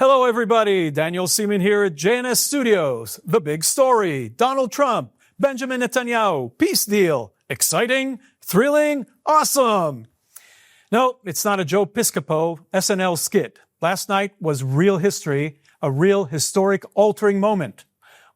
Hello, everybody. Daniel Seaman here at JNS Studios. The big story. Donald Trump, Benjamin Netanyahu, peace deal. Exciting, thrilling, awesome. No, it's not a Joe Piscopo SNL skit. Last night was real history, a real historic altering moment.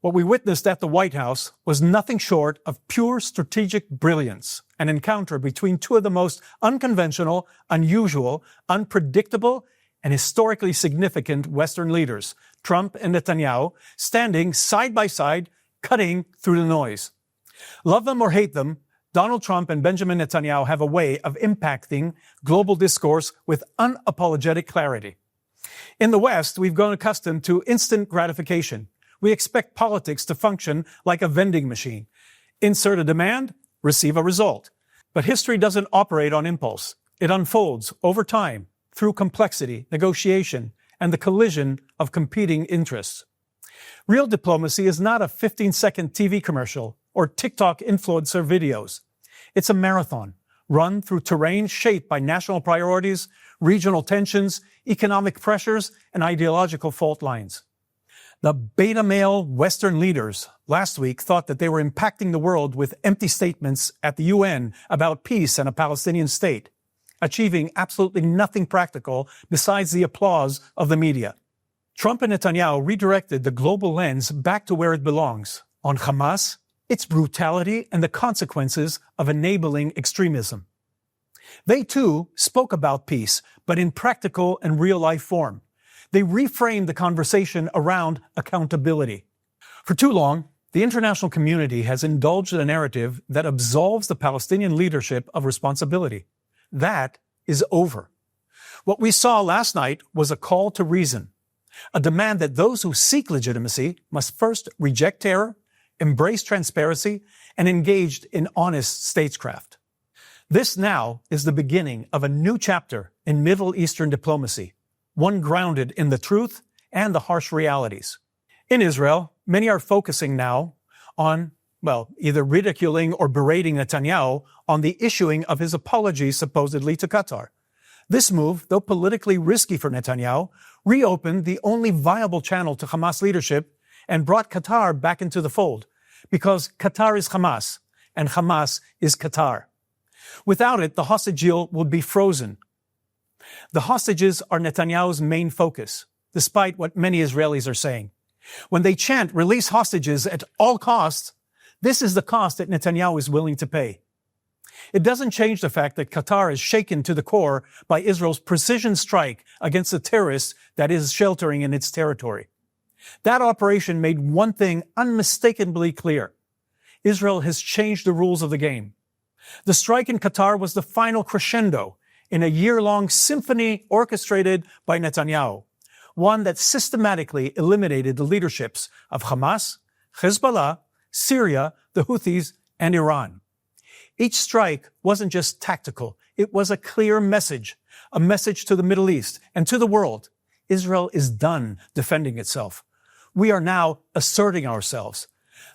What we witnessed at the White House was nothing short of pure strategic brilliance, an encounter between two of the most unconventional, unusual, unpredictable, and historically significant Western leaders, Trump and Netanyahu, standing side by side, cutting through the noise. Love them or hate them, Donald Trump and Benjamin Netanyahu have a way of impacting global discourse with unapologetic clarity. In the West, we've grown accustomed to instant gratification. We expect politics to function like a vending machine. Insert a demand, receive a result. But history doesn't operate on impulse. It unfolds over time, through complexity, negotiation, and the collision of competing interests. Real diplomacy is not a 15-second TV commercial or TikTok influencer videos. It's a marathon, run through terrain shaped by national priorities, regional tensions, economic pressures, and ideological fault lines. The beta male Western leaders last week thought that they were impacting the world with empty statements at the UN about peace and a Palestinian state, achieving absolutely nothing practical besides the applause of the media. Trump and Netanyahu redirected the global lens back to where it belongs, on Hamas, its brutality, and the consequences of enabling extremism. They too spoke about peace, but in practical and real-life form. They reframed the conversation around accountability. For too long, the international community has indulged in a narrative that absolves the Palestinian leadership of responsibility. That is over. What we saw last night was a call to reason, a demand that those who seek legitimacy must first reject terror, embrace transparency, and engage in honest statescraft. This now is the beginning of a new chapter in Middle Eastern diplomacy, one grounded in the truth and the harsh realities. In Israel, many are focusing now on either ridiculing or berating Netanyahu on the issuing of his apology supposedly to Qatar. This move, though politically risky for Netanyahu, reopened the only viable channel to Hamas leadership and brought Qatar back into the fold, because Qatar is Hamas and Hamas is Qatar. Without it, the hostage deal would be frozen. The hostages are Netanyahu's main focus, despite what many Israelis are saying. When they chant release hostages at all costs, this is the cost that Netanyahu is willing to pay. It doesn't change the fact that Qatar is shaken to the core by Israel's precision strike against the terrorists that is sheltering in its territory. That operation made one thing unmistakably clear. Israel has changed the rules of the game. The strike in Qatar was the final crescendo in a year-long symphony orchestrated by Netanyahu, one that systematically eliminated the leaderships of Hamas, Hezbollah, Syria, the Houthis, and Iran. Each strike wasn't just tactical. It was a clear message, a message to the Middle East and to the world. Israel is done defending itself. We are now asserting ourselves.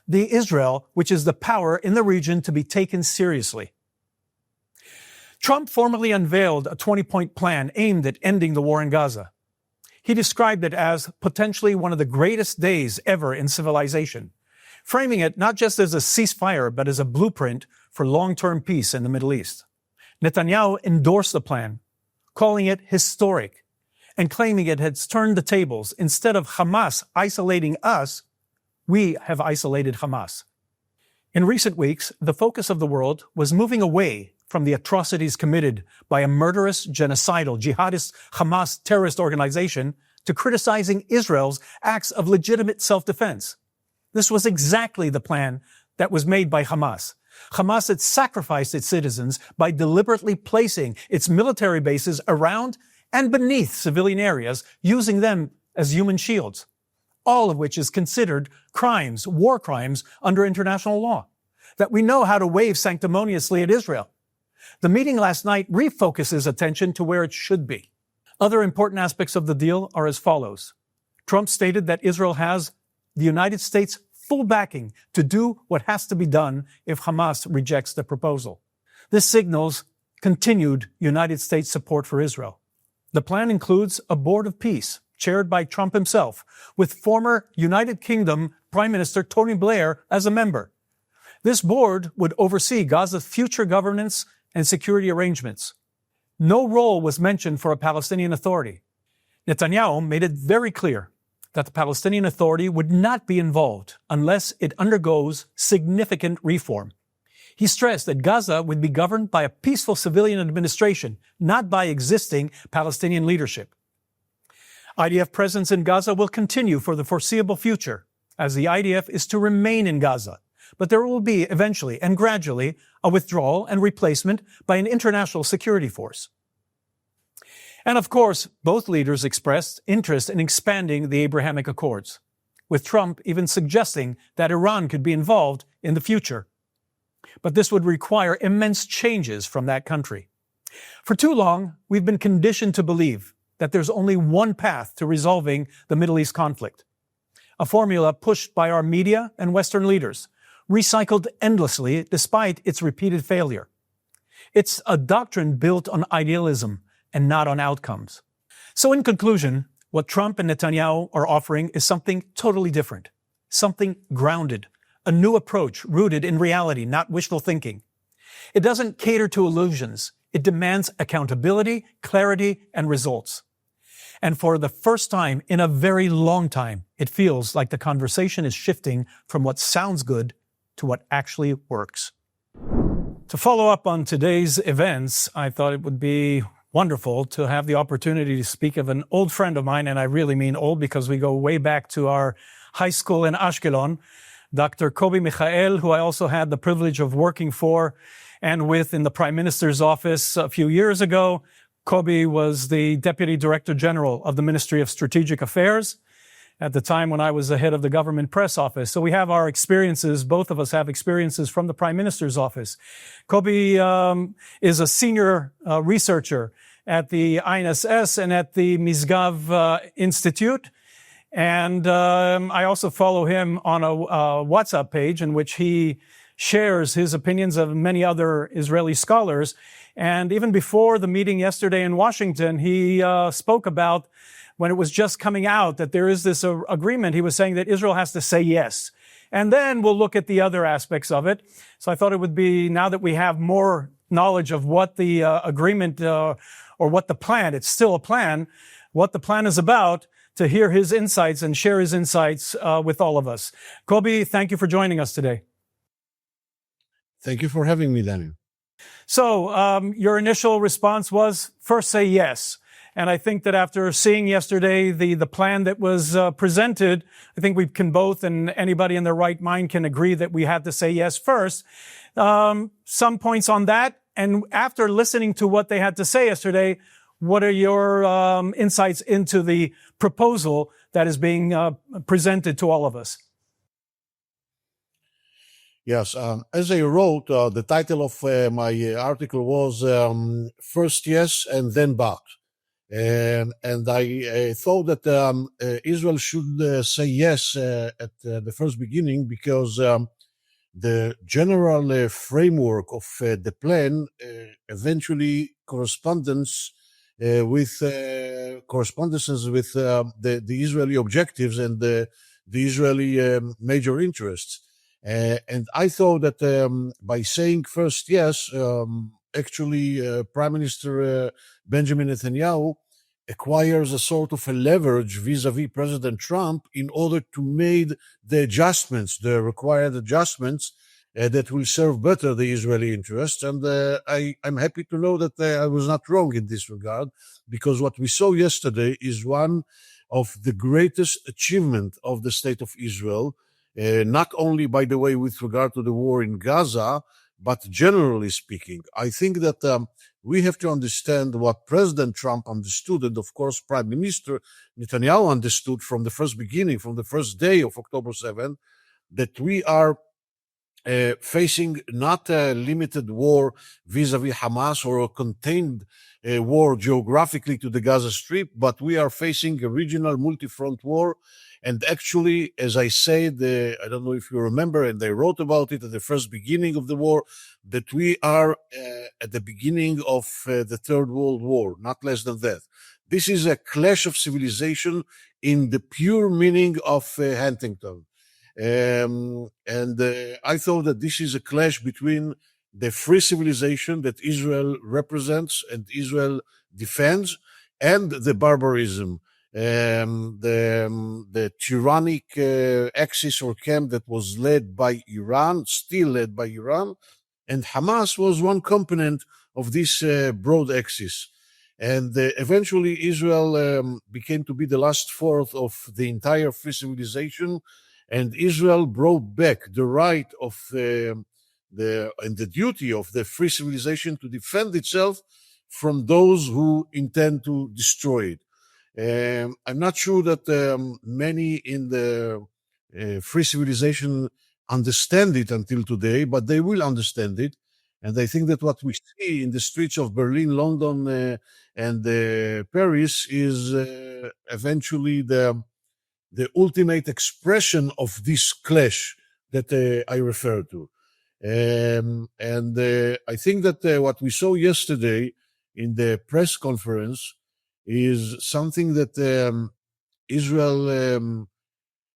The Israel, which is the power in the region to be taken seriously. Trump formally unveiled a 20-point plan aimed at ending the war in Gaza. He described it as potentially one of the greatest days ever in civilization, framing it not just as a ceasefire, but as a blueprint for long-term peace in the Middle East. Netanyahu endorsed the plan, calling it historic, and claiming it has turned the tables. Instead of Hamas isolating us, we have isolated Hamas. In recent weeks, the focus of the world was moving away from the atrocities committed by a murderous, genocidal, jihadist Hamas terrorist organization to criticizing Israel's acts of legitimate self-defense. This was exactly the plan that was made by Hamas. Hamas had sacrificed its citizens by deliberately placing its military bases around and beneath civilian areas, using them as human shields, all of which is considered crimes, war crimes under international law, that we know how to wave sanctimoniously at Israel. The meeting last night refocuses attention to where it should be. Other important aspects of the deal are as follows. Trump stated that Israel has the United States' full backing to do what has to be done if Hamas rejects the proposal. This signals continued United States support for Israel. The plan includes a board of peace, chaired by Trump himself, with former United Kingdom Prime Minister Tony Blair as a member. This board would oversee Gaza's future governance and security arrangements. No role was mentioned for a Palestinian Authority. Netanyahu made it very clear that the Palestinian Authority would not be involved unless it undergoes significant reform. He stressed that Gaza would be governed by a peaceful civilian administration, not by existing Palestinian leadership. IDF presence in Gaza will continue for the foreseeable future, as the IDF is to remain in Gaza. But there will be eventually and gradually a withdrawal and replacement by an international security force. And of course, both leaders expressed interest in expanding the Abrahamic Accords, with Trump even suggesting that Iran could be involved in the future. But this would require immense changes from that country. For too long, we've been conditioned to believe that there's only one path to resolving the Middle East conflict, a formula pushed by our media and Western leaders, recycled endlessly despite its repeated failure. It's a doctrine built on idealism and not on outcomes. So in conclusion, what Trump and Netanyahu are offering is something totally different, something grounded, a new approach rooted in reality, not wishful thinking. It doesn't cater to illusions. It demands accountability, clarity, and results. And for the first time in a very long time, it feels like the conversation is shifting from what sounds good to what actually works. To follow up on today's events, I thought it would be wonderful to have the opportunity to speak of an old friend of mine, and I really mean old because we go way back to our high school in Ashkelon, Dr. Kobi Michael, who I also had the privilege of working for and with in the Prime Minister's office a few years ago. Kobi was the Deputy Director General of the Ministry of Strategic Affairs at the time when I was the head of the government press office. So we have our experiences, both of us have experiences from the Prime Minister's office. Kobi is a senior researcher at the INSS and at the Misgav Institute. And I also follow him on a WhatsApp page in which he shares his opinions of many other Israeli scholars. And even before the meeting yesterday in Washington, he spoke about when it was just coming out that there is this agreement. He was saying that Israel has to say yes. And then we'll look at the other aspects of it. So I thought it would be, now that we have more knowledge of what the agreement or what the plan, it's still a plan, what the plan is about, to hear his insights and share his insights with all of us. Kobi, thank you for joining us today. Thank you for having me, Daniel. So your initial response was first say yes. And I think that after seeing yesterday the plan that was presented, I think we can both, and anybody in their right mind can agree that we had to say yes first. Some points on that. And after listening to what they had to say yesterday, what are your insights into the proposal that is being presented to all of us? Yes, as I wrote, the title of my article was First Yes and Then But. And I thought that Israel should say yes at the first beginning because the general framework of the plan eventually correspondences with the Israeli objectives and the Israeli major interests. And I thought that by saying first yes, actually Prime Minister Benjamin Netanyahu acquires a sort of a leverage vis-a-vis President Trump in order to make the adjustments, the required adjustments that will serve better the Israeli interests. And I'm happy to know that I was not wrong in this regard, because what we saw yesterday is one of the greatest achievement of the State of Israel, not only, by the way, with regard to the war in Gaza, but generally speaking. I think that we have to understand what President Trump understood, and of course Prime Minister Netanyahu understood from the first beginning, from the first day of October 7, that we are facing not a limited war vis-a-vis Hamas or a contained war geographically to the Gaza Strip, but we are facing a regional multi-front war. And actually, as I said, I don't know if you remember, and I wrote about it at the first beginning of the war, that we are at the beginning of the Third World War, not less than that. This is a clash of civilization in the pure meaning of Huntington. I thought that this is a clash between the free civilization that Israel represents and Israel defends, and the barbarism, the tyrannic axis or camp that was led by Iran, still led by Iran, and Hamas was one component of this broad axis. And eventually Israel became to be the last fourth of the entire free civilization, and Israel brought back the right of and the duty of the free civilization to defend itself from those who intend to destroy it. I'm not sure that many in the free civilization understand it until today, but they will understand it. And I think that what we see in the streets of Berlin, London, and Paris is eventually the ultimate expression of this clash that I refer to. I think that what we saw yesterday in the press conference is something that Israel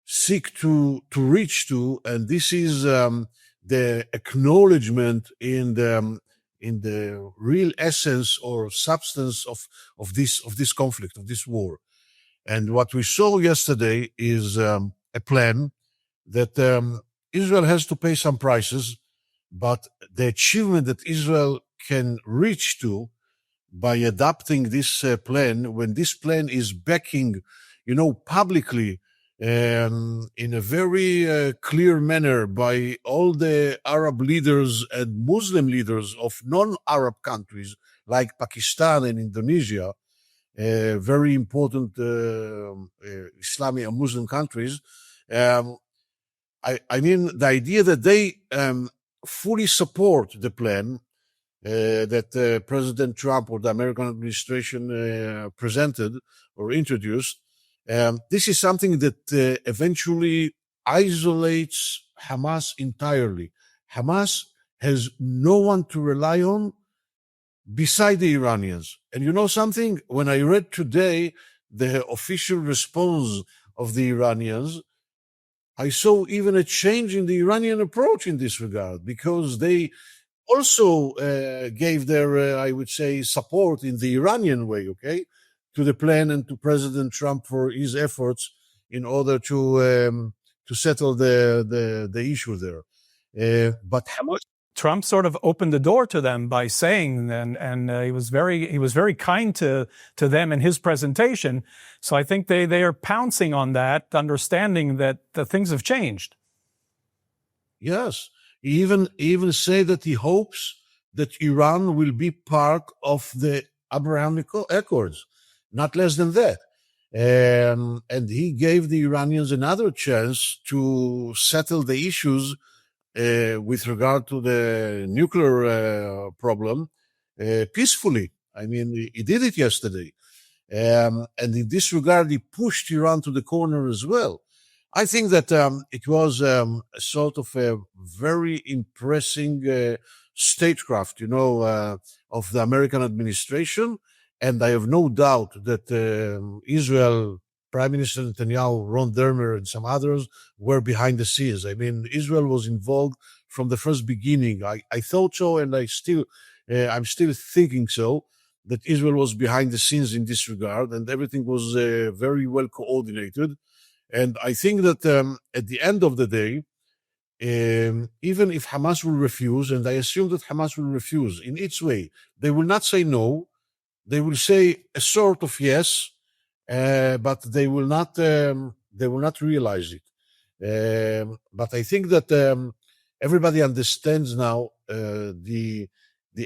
seek to reach to, and this is the acknowledgement in the real essence or substance of this conflict, of this war. And what we saw yesterday is a plan that Israel has to pay some prices, but the achievement that Israel can reach to by adopting this plan, when this plan is backing, publicly, in a very clear manner by all the Arab leaders and Muslim leaders of non-Arab countries like Pakistan and Indonesia, very important Islamic and Muslim countries. I mean, the idea that they fully support the plan that President Trump or the American administration presented or introduced, this is something that eventually isolates Hamas entirely. Hamas has no one to rely on beside the Iranians. And you know something? When I read today the official response of the Iranians, I saw even a change in the Iranian approach in this regard, because they also gave their, I would say, support in the Iranian way, okay, to the plan and to President Trump for his efforts in order to settle the issue there. But Hamas, Trump sort of opened the door to them by saying, and he was very kind to them in his presentation. So I think they are pouncing on that, understanding that the things have changed. Yes, he even said that he hopes that Iran will be part of the Abrahamic Accords, not less than that. And he gave the Iranians another chance to settle the issues with regard to the nuclear problem peacefully. I mean, he did it yesterday. And in this regard, he pushed Iran to the corner as well. I think that it was a sort of a very impressive statecraft, of the American administration. And I have no doubt that Israel, Prime Minister Netanyahu, Ron Dermer, and some others were behind the scenes. I mean, Israel was involved from the first beginning. I thought so, and I'm still thinking so, that Israel was behind the scenes in this regard, and everything was very well coordinated. And I think that at the end of the day, even if Hamas will refuse, and I assume that Hamas will refuse in its way, they will not say no. They will say a sort of yes, but they will not realize it. But I think that everybody understands now the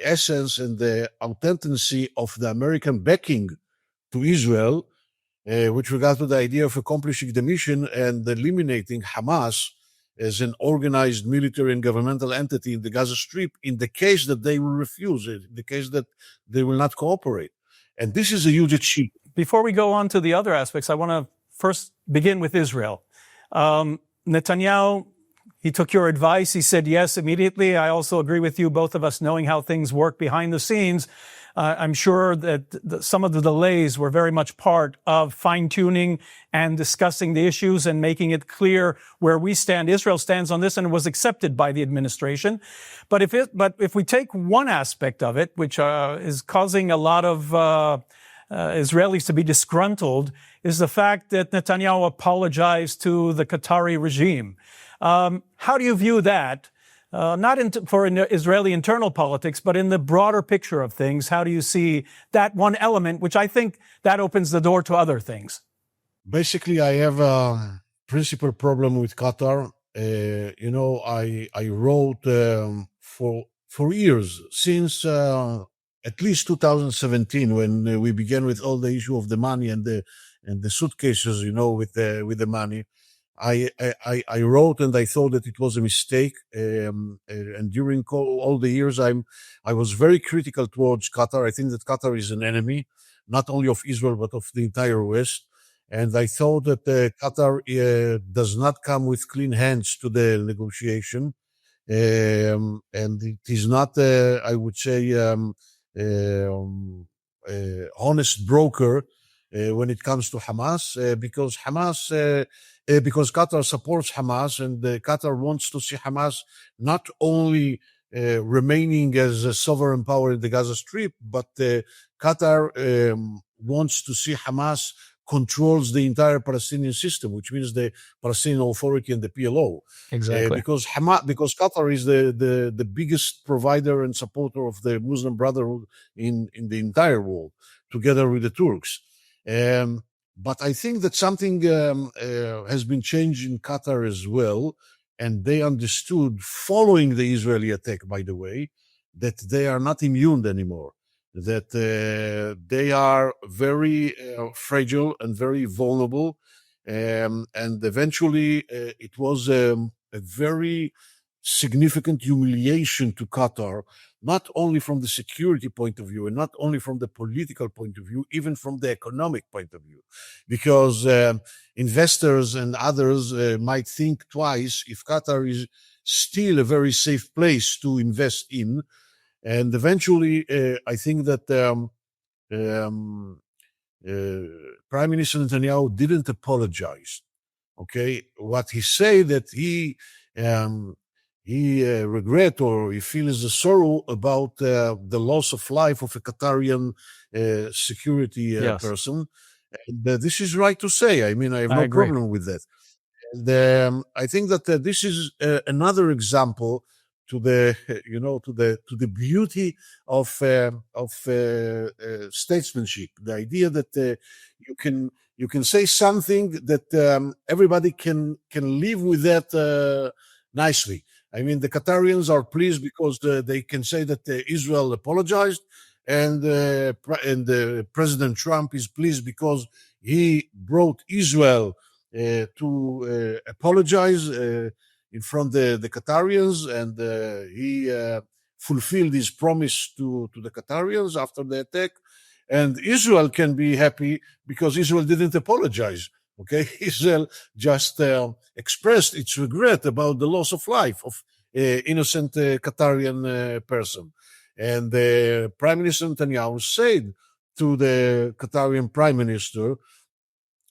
essence and the authenticity of the American backing to Israel with regard to the idea of accomplishing the mission and eliminating Hamas as an organized military and governmental entity in the Gaza Strip in the case that they will refuse it, in the case that they will not cooperate. And this is a huge achievement. Before we go on to the other aspects, I want to first begin with Israel. Netanyahu, he took your advice. He said yes immediately. I also agree with you, both of us knowing how things work behind the scenes. I'm sure that some of the delays were very much part of fine-tuning and discussing the issues and making it clear where we stand. Israel stands on this, and it was accepted by the administration. But if we take one aspect of it, which is causing a lot of Israelis to be disgruntled, is the fact that Netanyahu apologized to the Qatari regime. How do you view that? Not for Israeli internal politics, but in the broader picture of things, how do you see that one element, which I think that opens the door to other things? Basically, I have a principal problem with Qatar. I wrote for years, since at least 2017, when we began with all the issue of the money and the suitcases, with the money. I wrote and I thought that it was a mistake. And during all the years, I was very critical towards Qatar. I think that Qatar is an enemy, not only of Israel, but of the entire West. And I thought that Qatar does not come with clean hands to the negotiation. And it is not, I would say, honest broker when it comes to Hamas, because Qatar supports Hamas, and Qatar wants to see Hamas not only remaining as a sovereign power in the Gaza Strip, but Qatar wants to see Hamas controls the entire Palestinian system, which means the Palestinian Authority and the PLO. Exactly. Because Qatar is the biggest provider and supporter of the Muslim Brotherhood in the entire world, together with the Turks. But I think that something has been changed in Qatar as well, and they understood, following the Israeli attack, by the way, that they are not immune anymore, that they are very fragile and very vulnerable. And eventually it was a very significant humiliation to Qatar, not only from the security point of view and not only from the political point of view, even from the economic point of view, because investors and others might think twice if Qatar is still a very safe place to invest in. And eventually, I think that Prime Minister Netanyahu didn't apologize. Okay, what he said that he regret or he feels the sorrow about the loss of life of a Qatarian security person. And, this is right to say. I mean, I have no problem with that. And I think that this is another example to the beauty of statesmanship. The idea that you can say something that everybody can live with that nicely. I mean, the Qatarians are pleased because they can say that Israel apologized, and President Trump is pleased because he brought Israel to apologize in front of the Qatarians, and he fulfilled his promise to the Qatarians after the attack. And Israel can be happy because Israel didn't apologize. Okay, Israel just expressed its regret about the loss of life of innocent Qatarian person. And Prime Minister Netanyahu said to the Qatarian Prime Minister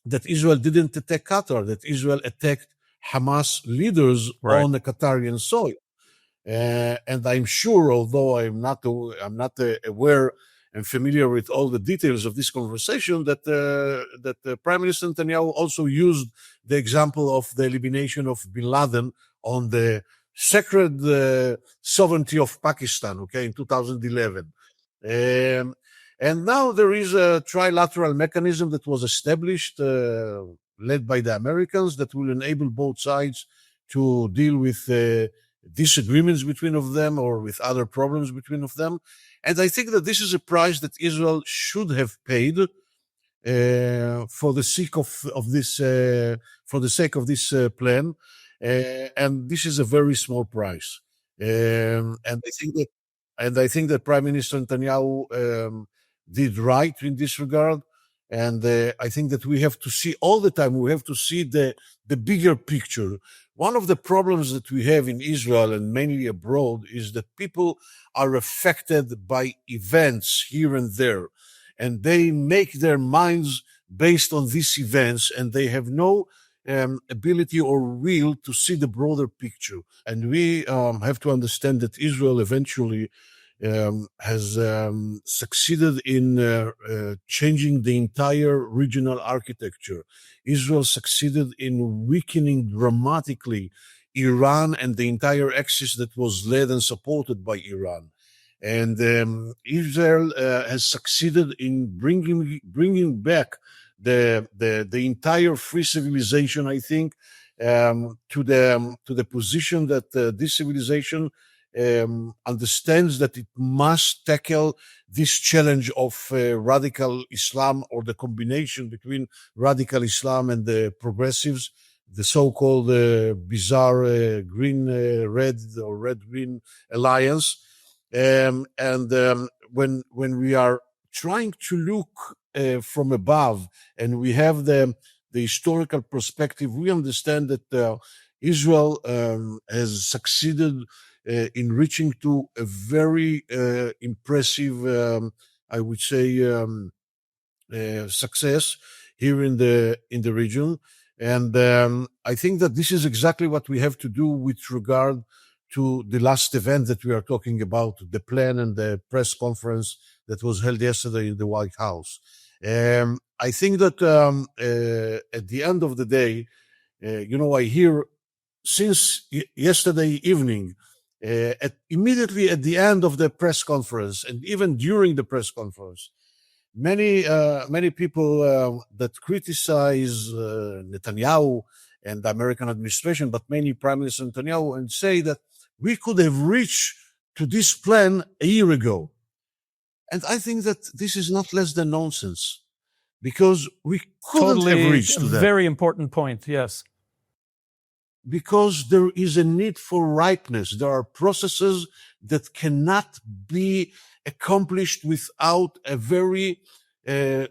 that Israel didn't attack Qatar, that Israel attacked Hamas leaders on the Qatarian soil. And I'm sure, although I'm not aware and familiar with all the details of this conversation, that Prime Minister Netanyahu also used the example of the elimination of bin Laden on the sacred sovereignty of Pakistan, okay, in 2011. And now there is a trilateral mechanism that was established, led by the Americans, that will enable both sides to deal with disagreements between of them or with other problems between of them. And I think that this is a price that Israel should have paid for the sake of this plan. And this is a very small price. And I think that Prime Minister Netanyahu did right in this regard. And I think that we have to see all the time, we have to see the bigger picture. one of the problems that we have in Israel and mainly abroad is that people are affected by events here and there, and they make their minds based on these events, and they have no ability or will to see the broader picture. And we have to understand that Israel eventually has succeeded in changing the entire regional architecture. Israel succeeded in weakening dramatically Iran and the entire axis that was led and supported by Iran. And Israel has succeeded in bringing back the entire free civilization, I think, to the position that this civilization understands that it must tackle this challenge of radical Islam, or the combination between radical Islam and the progressives, the so-called bizarre green-red or red-green alliance. And when we are trying to look from above, and we have the historical perspective, we understand that Israel has succeeded in reaching to a very impressive, I would say, success here in the region. And I think that this is exactly what we have to do with regard to the last event that we are talking about, the plan and the press conference that was held yesterday in the White House. I think that at the end of the day, I hear since yesterday evening, immediately at the end of the press conference, and even during the press conference, many people that criticize Netanyahu and the American administration, but mainly Prime Minister Netanyahu, and say that we could have reached to this plan a year ago. And I think that this is not less than nonsense, because we couldn't have reached to that. Very important point, yes. Because there is a need for ripeness. There are processes that cannot be accomplished without a very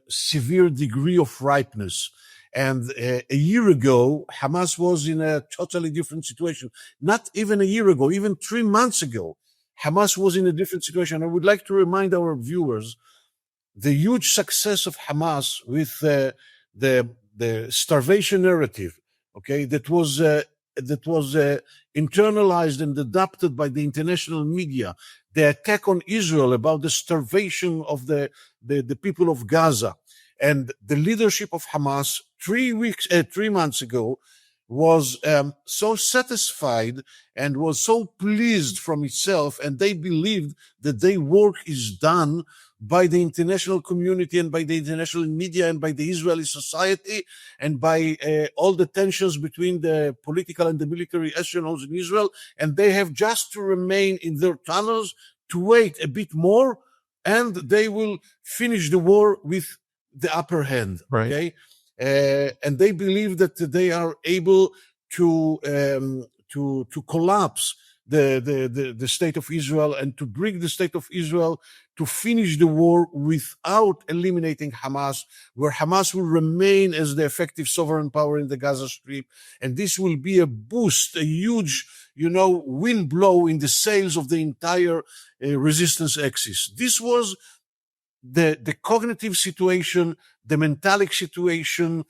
severe degree of ripeness. And a year ago, Hamas was in a totally different situation. Not even a year ago, even 3 months ago, Hamas was in a different situation. I would like to remind our viewers the huge success of Hamas with the starvation narrative, okay, that was internalized and adopted by the international media. The attack on Israel about the starvation of the people of Gaza, and the leadership of Hamas 3 months ago was so satisfied and was so pleased from itself, and they believed that their work is done by the international community and by the international media and by the Israeli society and by all the tensions between the political and the military echelons in Israel. And they have just to remain in their tunnels to wait a bit more, and they will finish the war with the upper hand. Right. Okay. And they believe that they are able to collapse the state of Israel and to bring the state of Israel to finish the war without eliminating Hamas, where Hamas will remain as the effective sovereign power in the Gaza Strip. And this will be a boost, a huge, wind blow in the sails of the entire resistance axis. This was the cognitive situation, the mentalic situation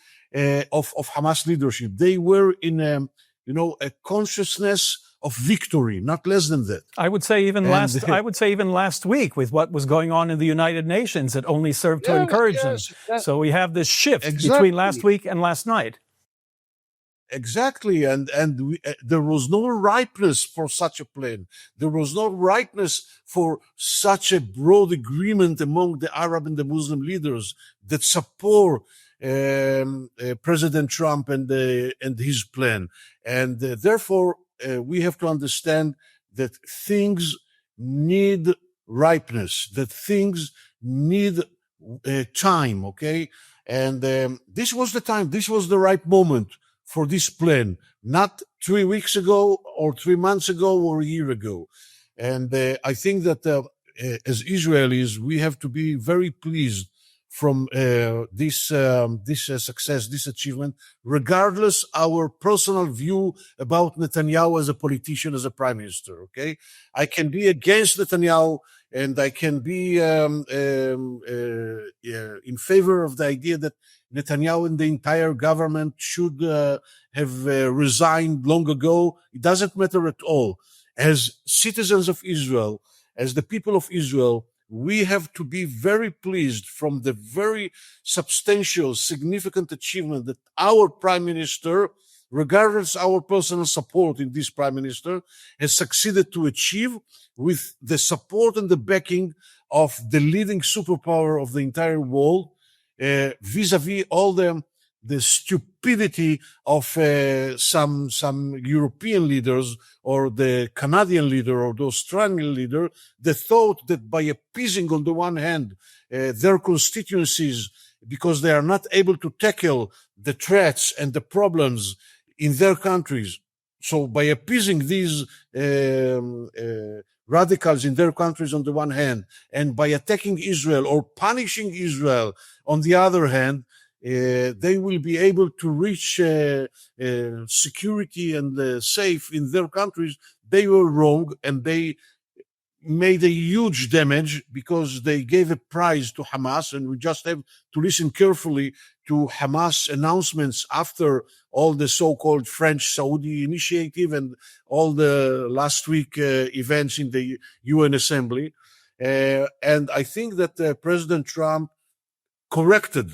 of Hamas leadership. They were in a consciousness of victory, not less than that. I would say even last week, with what was going on in the United Nations, it only served to encourage them. So we have this shift between last week and last night. Exactly, and there was no ripeness for such a plan. There was no ripeness for such a broad agreement among the Arab and the Muslim leaders that support President Trump and his plan. And therefore, we have to understand that things need ripeness, that things need time, okay? And this was the time, this was the right moment for this plan, not 3 weeks ago or 3 months ago or a year ago. And I think that as Israelis, we have to be very pleased from this success, this achievement, regardless our personal view about Netanyahu as a politician, as a prime minister. Okay, I can be against Netanyahu, and I can be in favor of the idea that Netanyahu and the entire government should have resigned long ago. It doesn't matter at all. As citizens of Israel, as the people of Israel, we have to be very pleased from the very substantial, significant achievement that our prime minister, regardless our personal support in this prime minister, has succeeded to achieve with the support and the backing of the leading superpower of the entire world, vis-a-vis all the stupidity of some European leaders or the Canadian leader or the Australian leader, that thought that by appeasing on the one hand their constituencies because they are not able to tackle the threats and the problems in their countries, so by appeasing these radicals in their countries on the one hand, and by attacking Israel or punishing Israel on the other hand, they will be able to reach security and safe in their countries. They were wrong, and they made a huge damage because they gave a prize to Hamas. And we just have to listen carefully to Hamas announcements after all the so-called French-Saudi initiative and all the last week events in the UN Assembly. And I think that President Trump corrected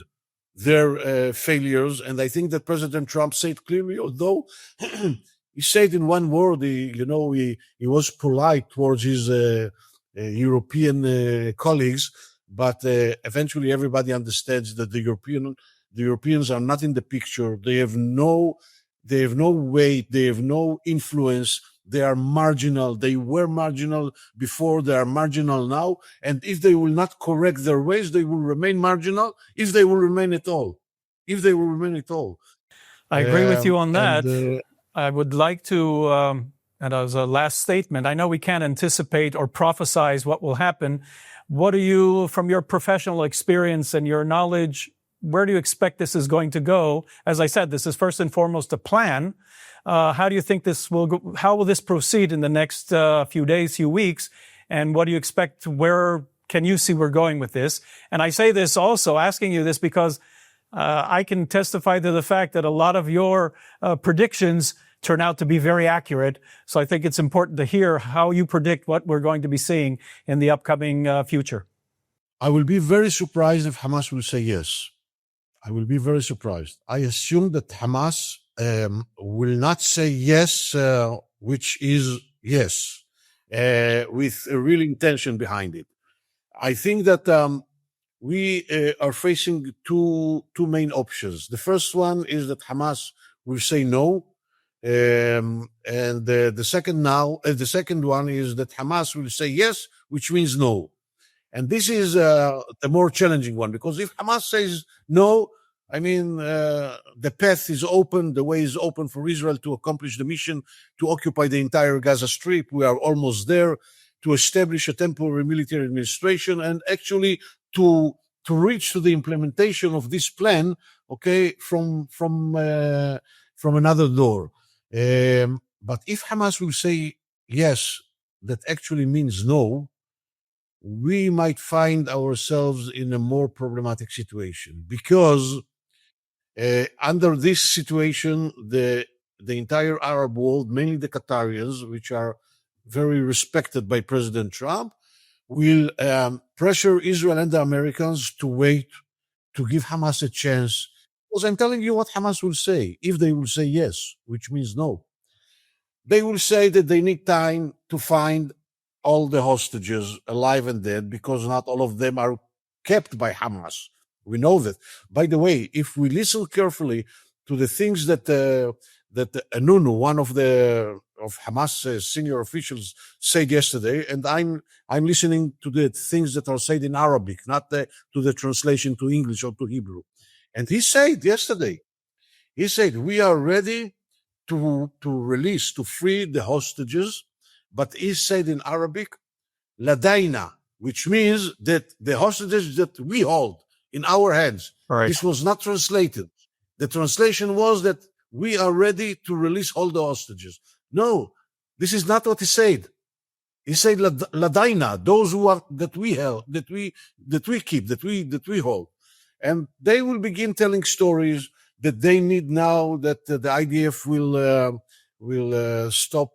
their failures. And I think that President Trump said clearly, although he said in one word, he was polite towards his European colleagues, but eventually everybody understands that the Europeans are not in the picture. They have no weight. They have no influence. They are marginal. They were marginal before. They are marginal now. And if they will not correct their ways, they will remain marginal, if they will remain at all. I agree with you on that. I would like to, and as a last statement, I know we can't anticipate or prophesize what will happen. What do you, from your professional experience and your knowledge, where do you expect this is going to go? As I said, this is first and foremost a plan. How do you think this will go? How will this proceed in the next few days, few weeks? And what do you expect? Where can you see we're going with this? And I say this also, asking you this because I can testify to the fact that a lot of your predictions turn out to be very accurate. So I think it's important to hear how you predict what we're going to be seeing in the upcoming future. I will be very surprised if Hamas will say yes. I will be very surprised. I assume that Hamas will not say yes, which is yes, with a real intention behind it. I think that we are facing two main options. The first one is that Hamas will say no, and the second one is that Hamas will say yes, which means no. And this is the more challenging one, because if Hamas says no, I mean, the path is open, the way is open for Israel to accomplish the mission, to occupy the entire Gaza Strip. We are almost there, to establish a temporary military administration, and actually to reach to the implementation of this plan, okay, from another door. But if Hamas will say yes, that actually means no, we might find ourselves in a more problematic situation, because under this situation, the entire Arab world, mainly the Qatarians, which are very respected by President Trump, will pressure Israel and the Americans to wait, to give Hamas a chance. Because I'm telling you what Hamas will say, if they will say yes, which means no. They will say that they need time to find all the hostages, alive and dead, because not all of them are kept by Hamas. We know that. By the way, if we listen carefully to the things that Anunu, one of Hamas senior officials, said yesterday, and I'm listening to the things that are said in Arabic, not to the translation to English or to Hebrew. And he said yesterday, we are ready to release, to free the hostages, but he said in Arabic, ladaina, which means that the hostages that we hold in our hands. Right. This was not translated. The translation was that we are ready to release all the hostages. No, this is not what he said. He said, Ladaina, those who are, that we held, that we keep, that we hold. And they will begin telling stories that they need now, that the IDF will stop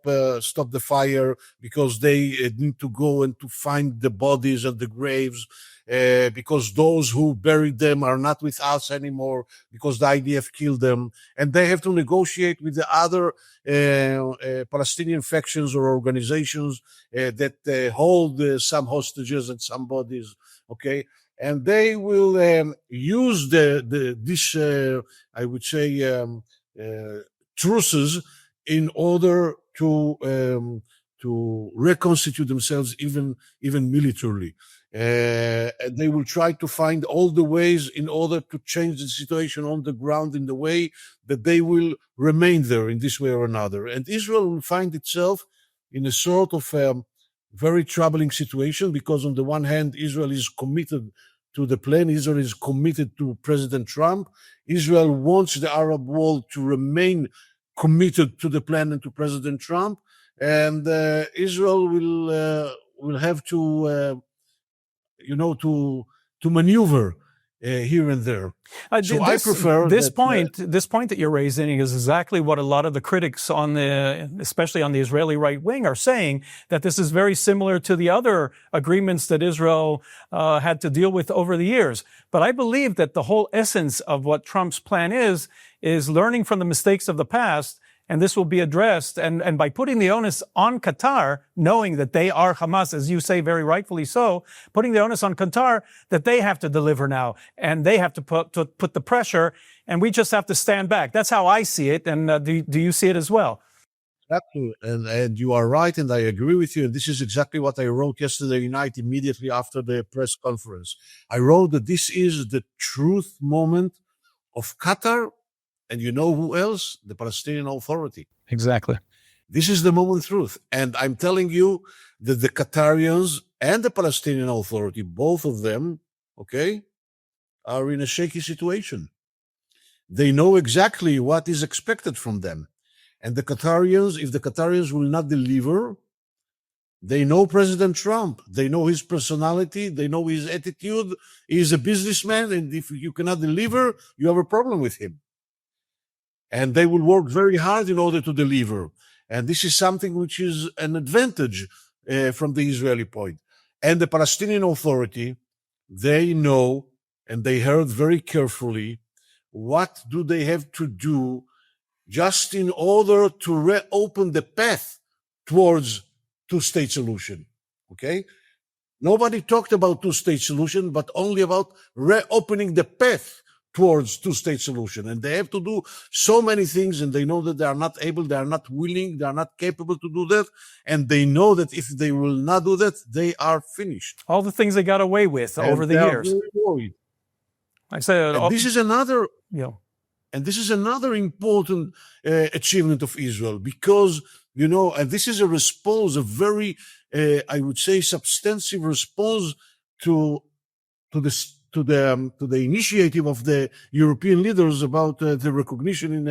the fire because they need to go and to find the bodies and the graves, because those who buried them are not with us anymore because the IDF killed them, and they have to negotiate with the other Palestinian factions or organizations that hold some hostages and some bodies. Okay. And they will use this I would say truces in order to reconstitute themselves even militarily. And they will try to find all the ways in order to change the situation on the ground in the way that they will remain there in this way or another. And Israel will find itself in a sort of very troubling situation, because on the one hand, Israel is committed to the plan. Israel is committed to President Trump. Israel wants the Arab world to remain committed to the plan and to President Trump. And Israel will have to, to maneuver here and there. So I prefer this point that you're raising is exactly what a lot of the critics especially on the Israeli right wing, are saying, that this is very similar to the other agreements that Israel had to deal with over the years. But I believe that the whole essence of what Trump's plan is learning from the mistakes of the past. And this will be addressed. And by putting the onus on Qatar, knowing that they are Hamas, as you say, very rightfully so, putting the onus on Qatar that they have to deliver now, and they have to put the pressure, and we just have to stand back. That's how I see it. And do you see it as well? Absolutely. And you are right, and I agree with you. And this is exactly what I wrote yesterday night, immediately after the press conference. I wrote that this is the truth moment of Qatar. And you know who else? The Palestinian Authority. Exactly. This is the moment of truth. And I'm telling you that the Qatarians and the Palestinian Authority, both of them, okay, are in a shaky situation. They know exactly what is expected from them. And the Qatarians, if the Qatarians will not deliver, they know President Trump. They know his personality. They know his attitude. He is a businessman. And if you cannot deliver, you have a problem with him. And they will work very hard in order to deliver. And this is something which is an advantage from the Israeli point. And the Palestinian Authority, they know, and they heard very carefully, what do they have to do just in order to reopen the path towards two-state solution. Okay? Nobody talked about two-state solution, but only about reopening the path towards two-state solution. And they have to do so many things, and they know that they are not able, they are not willing, they are not capable to do that. And they know that if they will not do that, they are finished. All the things they got away with over the years. Are very worried. I said, and this is another, and this is another important achievement of Israel, because, and this is a response, a very, I would say, substantive response to the initiative of the European leaders about the recognition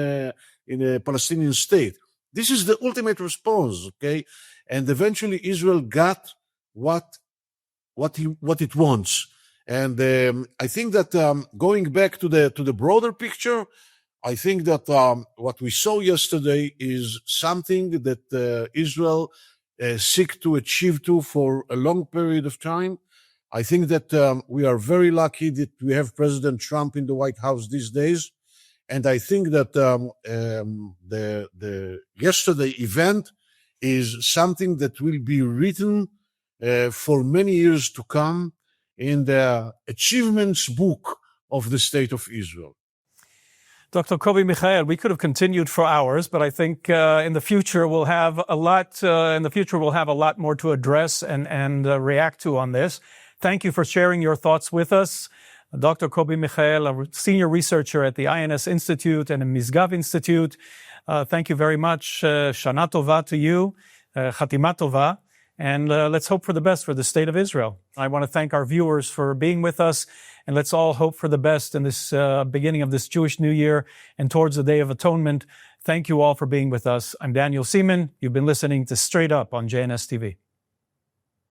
in a Palestinian state. This is the ultimate response, okay? And eventually Israel got what it wants. And I think that going back to the broader picture, I think that what we saw yesterday is something that Israel seek to achieve for a long period of time. I think that we are very lucky that we have President Trump in the White House these days. And I think that the yesterday event is something that will be written for many years to come in the achievements book of the State of Israel. Dr. Kobi Michael, we could have continued for hours, but I think in the future we'll have a lot. More to address and react to on this. Thank you for sharing your thoughts with us. Dr. Kobi Michael, a senior researcher at the INS Institute and the Misgav Institute. Thank you very much. Shana Tova to you. Chatima Tova. And let's hope for the best for the state of Israel. I want to thank our viewers for being with us. And let's all hope for the best in this beginning of this Jewish New Year and towards the Day of Atonement. Thank you all for being with us. I'm Daniel Seaman. You've been listening to Straight Up on JNS TV.